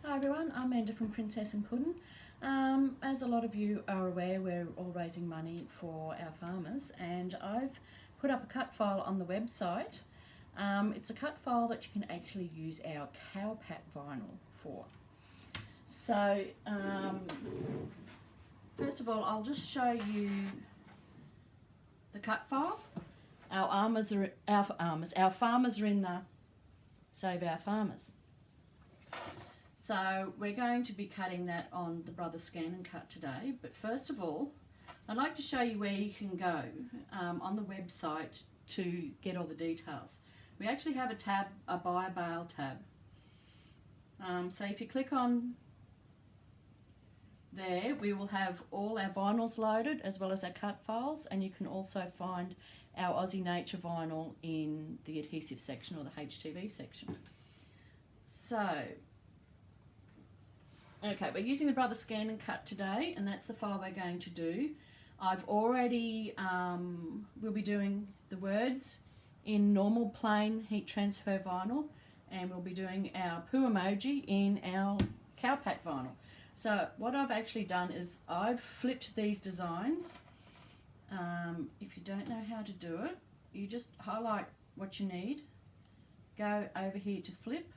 Hi everyone, I'm Amanda from Princess and Puddin. As a lot of you are aware, we're all raising money for our farmers, and I've put up a cut file on the website. It's a cut file that you can actually use our Cowpat vinyl for. So first of all, I'll just show you the cut file. Our farmers are in the Save Our Farmers. So we're going to be cutting that on the Brother Scan and Cut today, but first of all I'd like to show you where you can go on the website to get all the details. We actually have a tab, a Buy a Bale tab. So if you click on there, we will have all our vinyls loaded as well as our cut files, and you can also find our Aussie Nature vinyl in the adhesive section or the HTV section. So okay, we're using the Brother Scan and Cut today, and that's the file we're going to do. I've already, we'll be doing the words in normal plain heat transfer vinyl, and we'll be doing our poo emoji in our Cowpat vinyl. So what I've actually done is I've flipped these designs. If you don't know how to do it, you just highlight what you need, go over here to flip,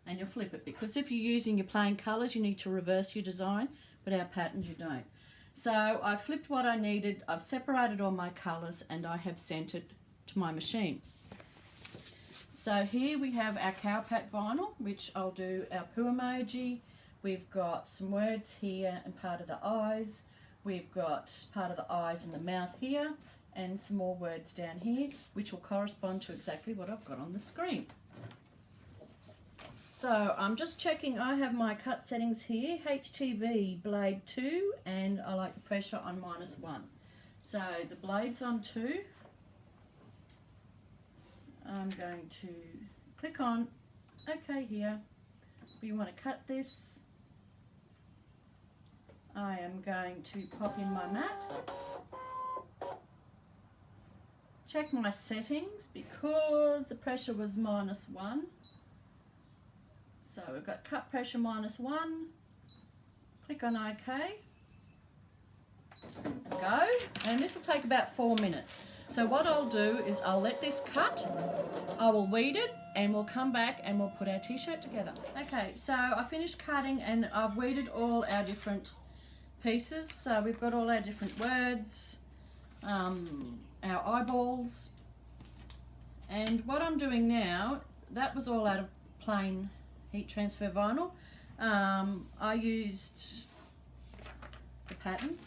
and you'll flip it, because if you're using your plain colours you need to reverse your design, but our patterns you don't. So I flipped what I needed, I've separated all my colours, and I have sent it to my machine. So here we have our Cowpat vinyl, which I'll do our poo emoji. We've got some words here and part of the eyes. We've got part of the eyes and the mouth here, and some more words down here, which will correspond to exactly what I've got on the screen. So I'm just checking, I have my cut settings here, HTV blade 2, and I like the pressure on -1. So the blade's on 2. I'm going to click on OK here. We want to cut this. I am going to pop in my mat. Check my settings because the pressure was -1. So we've got cut pressure -1, click on OK, go, and this will take about 4 minutes. So what I'll do is I'll let this cut, I will weed it, and we'll come back and we'll put our t-shirt together. Okay, so I finished cutting and I've weeded all our different pieces. So we've got all our different words, our eyeballs, and what I'm doing now, that was all out of plain heat transfer vinyl. I used the pattern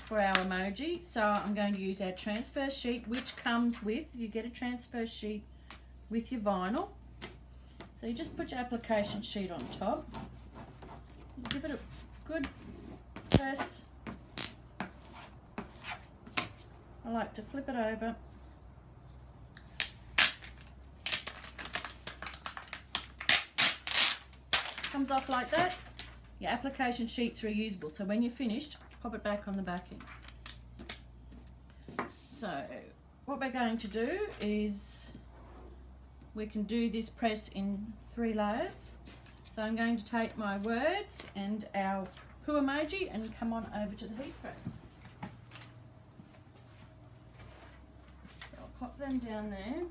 for our emoji, so I'm going to use our transfer sheet, which comes with, you get a transfer sheet with your vinyl. So you just put your application sheet on top, give it a good press. I like to flip it over. Comes off like that. Your application sheet's reusable, so when you're finished, pop it back on the backing. So what we're going to do is we can do this press in 3 layers. So I'm going to take my words and our poo emoji and come on over to the heat press. So I'll pop them down there.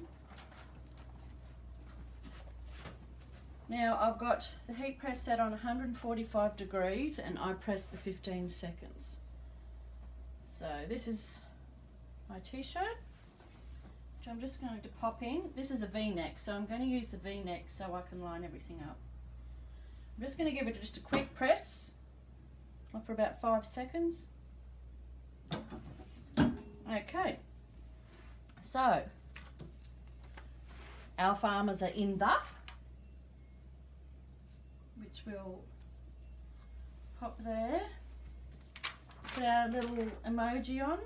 Now I've got the heat press set on 145 degrees and I pressed for 15 seconds. So this is my t-shirt, which I'm just going to pop in. This is a V-neck, so I'm going to use the V-neck so I can line everything up. I'm just going to give it just a quick press for about 5 seconds. Okay, so our farmers are in the, which we'll pop there, put our little emoji on,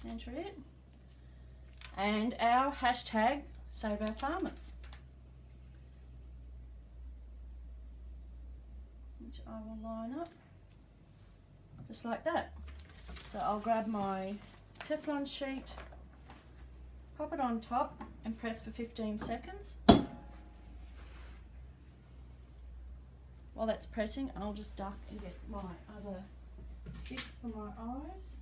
center it, and our hashtag Save Our Farmers, which I will line up just like that. So I'll grab my Teflon sheet, pop it on top and press for 15 seconds. While that's pressing, I'll just duck and get my other bits for my eyes.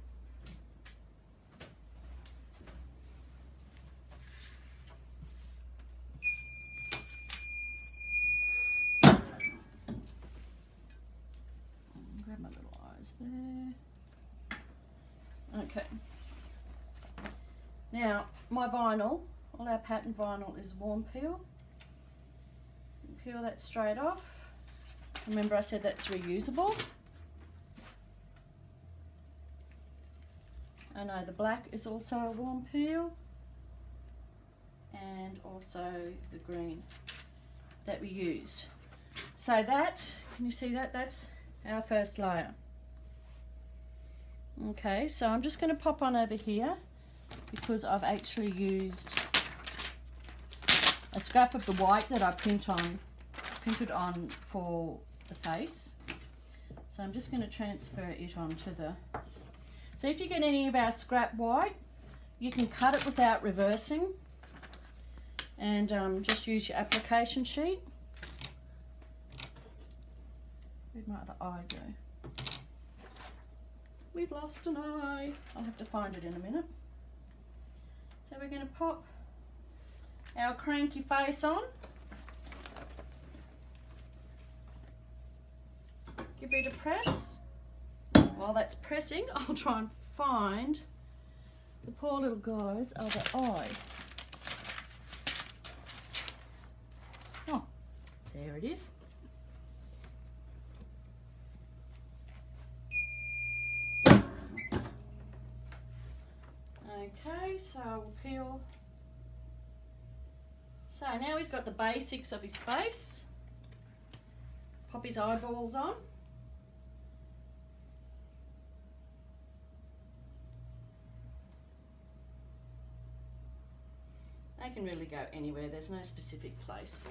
Grab my little eyes there. Okay. Now, my vinyl, all our pattern vinyl is warm peel. Peel that straight off. Remember I said that's reusable. I know the black is also a warm peel, and also the green that we used. So that, can you see that? That's our first layer. Okay, so I'm just going to pop on over here because I've actually used a scrap of the white that I printed on for the face. So I'm just going to transfer it onto the... So if you get any of our scrap white, you can cut it without reversing and just use your application sheet. Where'd my other eye go? We've lost an eye. I'll have to find it in a minute. So we're going to pop our cranky face on. Give it a press. While that's pressing, I'll try and find the poor little guy's other eye. Oh, there it is. Okay, so we'll peel. So now he's got the basics of his face. Pop his eyeballs on. They can really go anywhere, there's no specific place for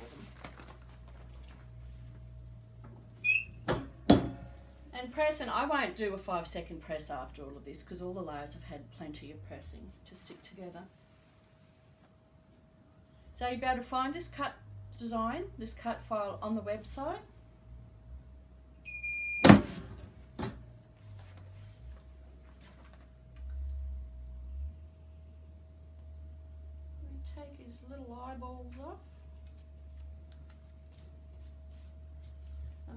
them. And press, and I won't do a 5-second press after all of this because all the layers have had plenty of pressing to stick together. So you'll be able to find this cut design, this cut file on the website. Take his little eyeballs off.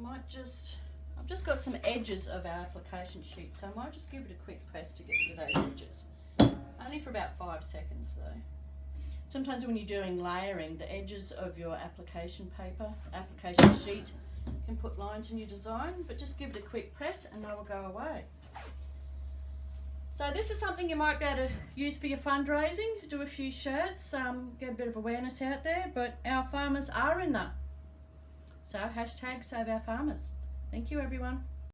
I've just got some edges of our application sheet, so I might just give it a quick press to get rid of those edges. Only for about 5 seconds though. Sometimes when you're doing layering, the edges of your application paper, application sheet, can put lines in your design, but just give it a quick press and they will go away. So this is something you might be able to use for your fundraising, do a few shirts, get a bit of awareness out there, but our farmers are in there. So #SaveOurFarmers. Thank you everyone.